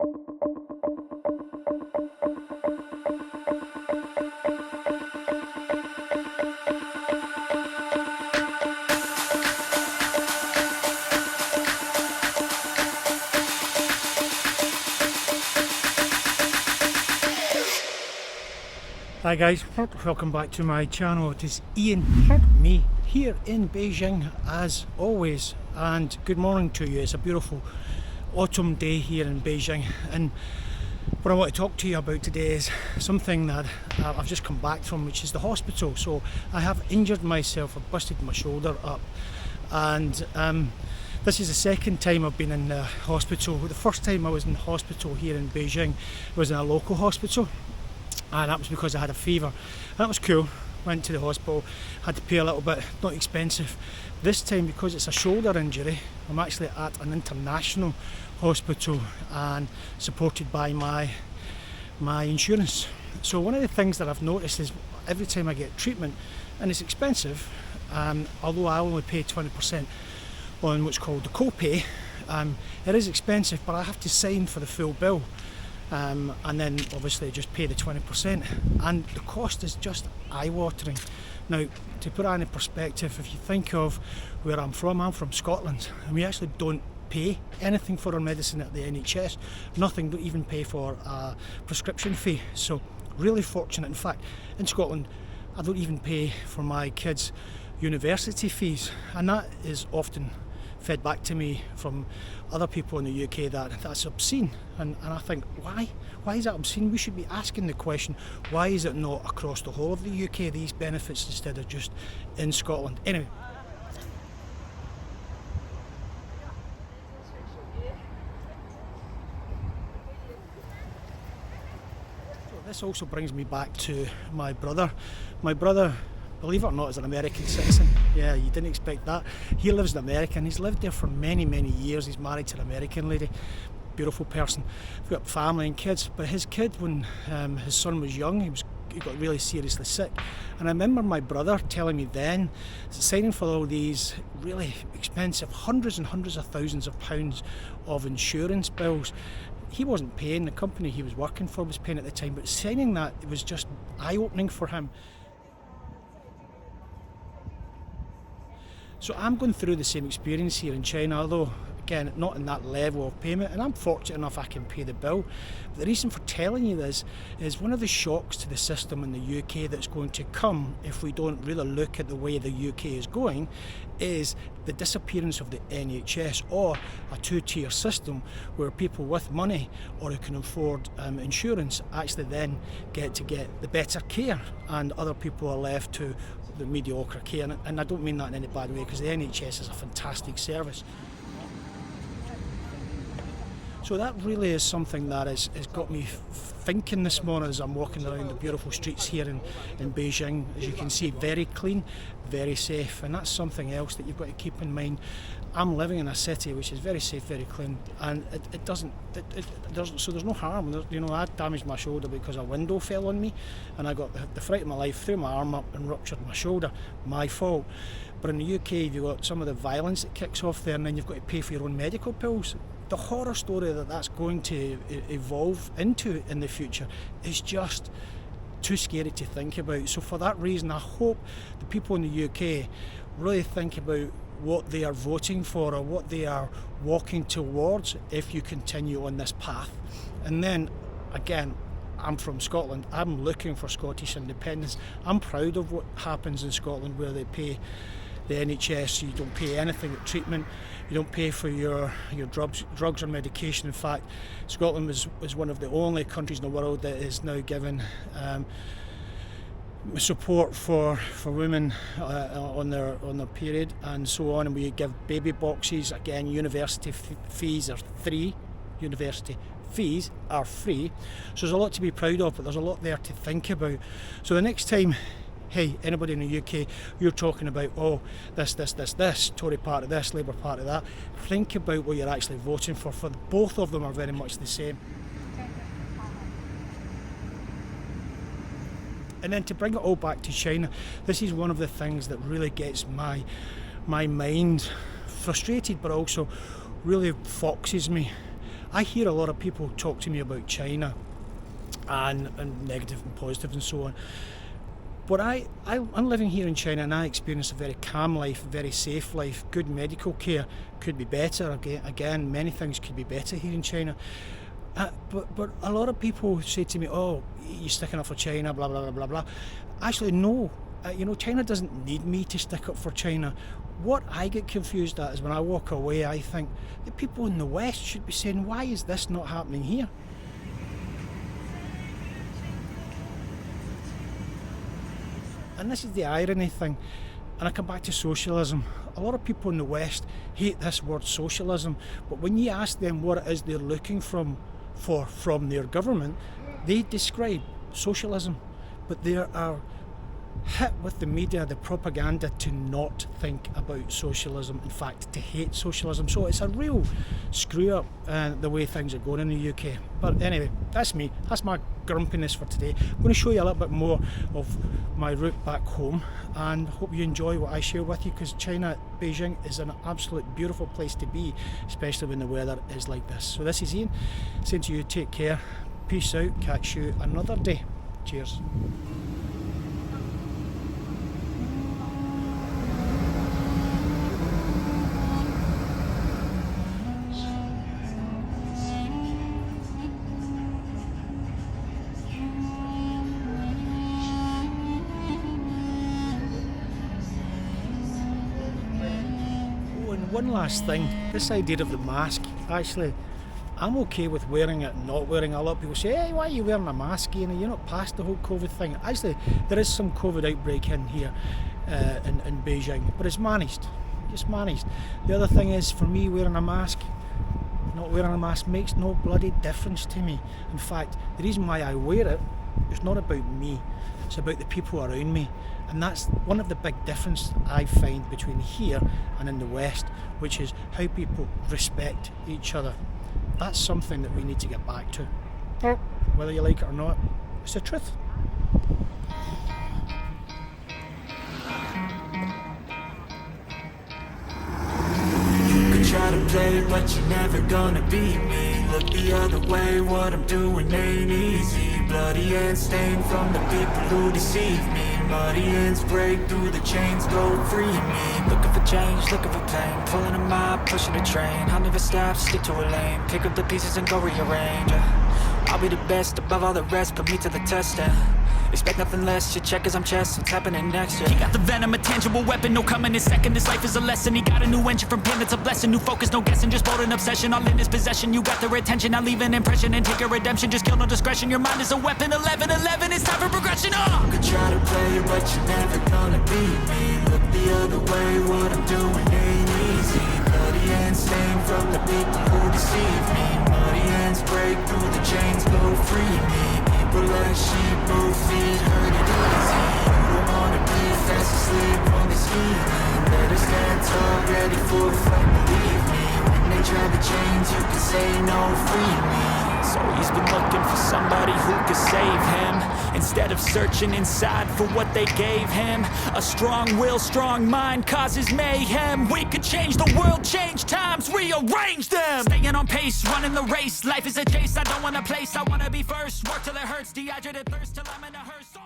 Hi guys, welcome back to my channel. It is Ian, me, here in Beijing as always, and good morning to you. It's a beautiful autumn day here in Beijing, and what I want to talk to you about today is something that I've just come back from, which is the hospital. So I have injured myself, I've busted my shoulder up, and this is the second time I've been in the hospital. The first time I was in the hospital here in Beijing was in a local hospital, and that was because I had a fever. And that was cool. Went to the hospital, had to pay a little bit, not expensive. This time, because it's a shoulder injury, I'm actually at an international hospital and supported by my insurance. So one of the things that I've noticed is every time I get treatment, and it's expensive, although I only pay 20% on what's called the co-pay, it is expensive, but I have to sign for the full bill. And then obviously just pay the 20%, and the cost is just eye-watering. Now, to put that in perspective, if you think of where I'm from Scotland, and we actually don't pay anything for our medicine at the NHS, nothing, don't even pay for a prescription fee. So really fortunate. In fact, in Scotland I don't even pay for my kids' university fees, and that is often fed back to me from other people in the UK that's obscene, and I think, why is that obscene? We should be asking the question, why is it not across the whole of the UK, these benefits, instead of just in Scotland? Anyway, so this also brings me back to my brother. Believe it or not, is an American citizen. Yeah, you didn't expect that. He lives in America, and he's lived there for many, many years. He's married to an American lady, beautiful person. We've got family and kids, but his kid, when his son was young, he got really seriously sick. And I remember my brother telling me then, signing for all these really expensive, hundreds and hundreds of thousands of pounds of insurance bills. He wasn't paying, the company he was working for was paying at the time, but signing that, it was just eye-opening for him. So I'm going through the same experience here in China, although again not in that level of payment, and I'm fortunate enough I can pay the bill. But the reason for telling you this is one of the shocks to the system in the UK that's going to come if we don't really look at the way the UK is going, is the disappearance of the NHS, or a two-tier system where people with money or who can afford insurance actually then get the better care, and other people are left to the mediocre care. And I don't mean that in any bad way, because the NHS is a fantastic service. So that really is something that has got me thinking this morning as I'm walking around the beautiful streets here in Beijing. As you can see, very clean, very safe, and that's something else that you've got to keep in mind. I'm living in a city which is very safe, very clean, and it doesn't, so there's no harm. I damaged my shoulder because a window fell on me, and I got the fright of my life, threw my arm up and ruptured my shoulder. My fault. But in the UK, you've got some of the violence that kicks off there, and then you've got to pay for your own medical bills. The horror story that's going to evolve into in the future is just too scary to think about. So for that reason, I hope the people in the UK really think about what they are voting for, or what they are walking towards if you continue on this path. And then again, I'm from Scotland, I'm looking for Scottish independence. I'm proud of what happens in Scotland, where they pay the NHS, you don't pay anything at treatment, you don't pay for your drugs or medication. In fact, Scotland was one of the only countries in the world that is now given support for women on their period and so on, and we give baby boxes. Again, university fees are free. University fees are free. So there's a lot to be proud of, but there's a lot there to think about. So the next time, hey, anybody in the UK, you're talking about, oh, this, Tory part of this, Labour part of that, think about what you're actually voting for both of them are very much the same. And then to bring it all back to China, this is one of the things that really gets my mind frustrated, but also really foxes me. I hear a lot of people talk to me about China and negative and positive and so on. But I'm living here in China, and I experience a very calm life, very safe life, good medical care. Could be better. Again, many things could be better here in China. But a lot of people say to me, "Oh, you're sticking up for China, blah blah blah blah blah." Actually, no. China doesn't need me to stick up for China. What I get confused at is when I walk away, I think the people in the West should be saying, "Why is this not happening here?" And this is the irony thing, and I come back to socialism. A lot of people in the West hate this word socialism, but when you ask them what it is they're looking from their government, they describe socialism, but they are hit with the media, the propaganda, to not think about socialism, in fact to hate socialism. So it's a real screw up the way things are going in the UK. But anyway, that's me, that's my grumpiness for today. I'm going to show you a little bit more of my route back home, and hope you enjoy what I share with you, because China, Beijing, is an absolute beautiful place to be, especially when the weather is like this. So this is Ian saying to you, take care, peace out, catch you another day. Cheers. One last thing, this idea of the mask, actually, I'm okay with wearing it and not wearing it. A lot of people say, "Hey, why are you wearing a mask? You're not past the whole COVID thing." Actually, there is some COVID outbreak in here in Beijing, but it's managed. It's managed. The other thing is, for me, wearing a mask, not wearing a mask makes no bloody difference to me. In fact, the reason why I wear it is not about me, it's about the people around me. And that's one of the big differences I find between here and in the West, which is how people respect each other. That's something that we need to get back to. Whether you like it or not, it's the truth. You could try to play, but you're never gonna beat me. Look the other way, what I'm doing ain't easy. Bloody and stained from the people who deceive me. Muddy ends break through the chains, go free me. Looking for change, looking for pain. Pulling a mob, pushing a train. I'll never stop, stick to a lane. Pick up the pieces and go rearrange. I'll be the best above all the rest, put me to the test. Expect nothing less, you check as I'm chess, what's happening next, yeah. He got the venom, a tangible weapon, no coming in second. This life is a lesson, he got a new engine from pain, it's a blessing. New focus, no guessing, just bold and obsession. All in his possession, you got their attention. I leave an impression and take a redemption. Just kill, no discretion, your mind is a weapon. 11-11, it's time for progression, You could try to play, but you're never gonna beat me. Look the other way, what I'm doing ain't easy. Bloody and stained from the people who deceive me. Muddy ends break through the chains, go free me. People like sheep, both feet hurt it easy. You don't wanna be fast asleep on the scheming. Better stand tall, ready for a fight, believe me. When they try to change, you can say no, free me. So he's been looking for somebody who could save him, instead of searching inside for what they gave him. A strong will, strong mind causes mayhem. We could change the world, change times, rearrange them. Staying on pace, running the race. Life is a chase, I don't want a place, I wanna be first. Work till it hurts, dehydrated thirst till I'm in a hearse.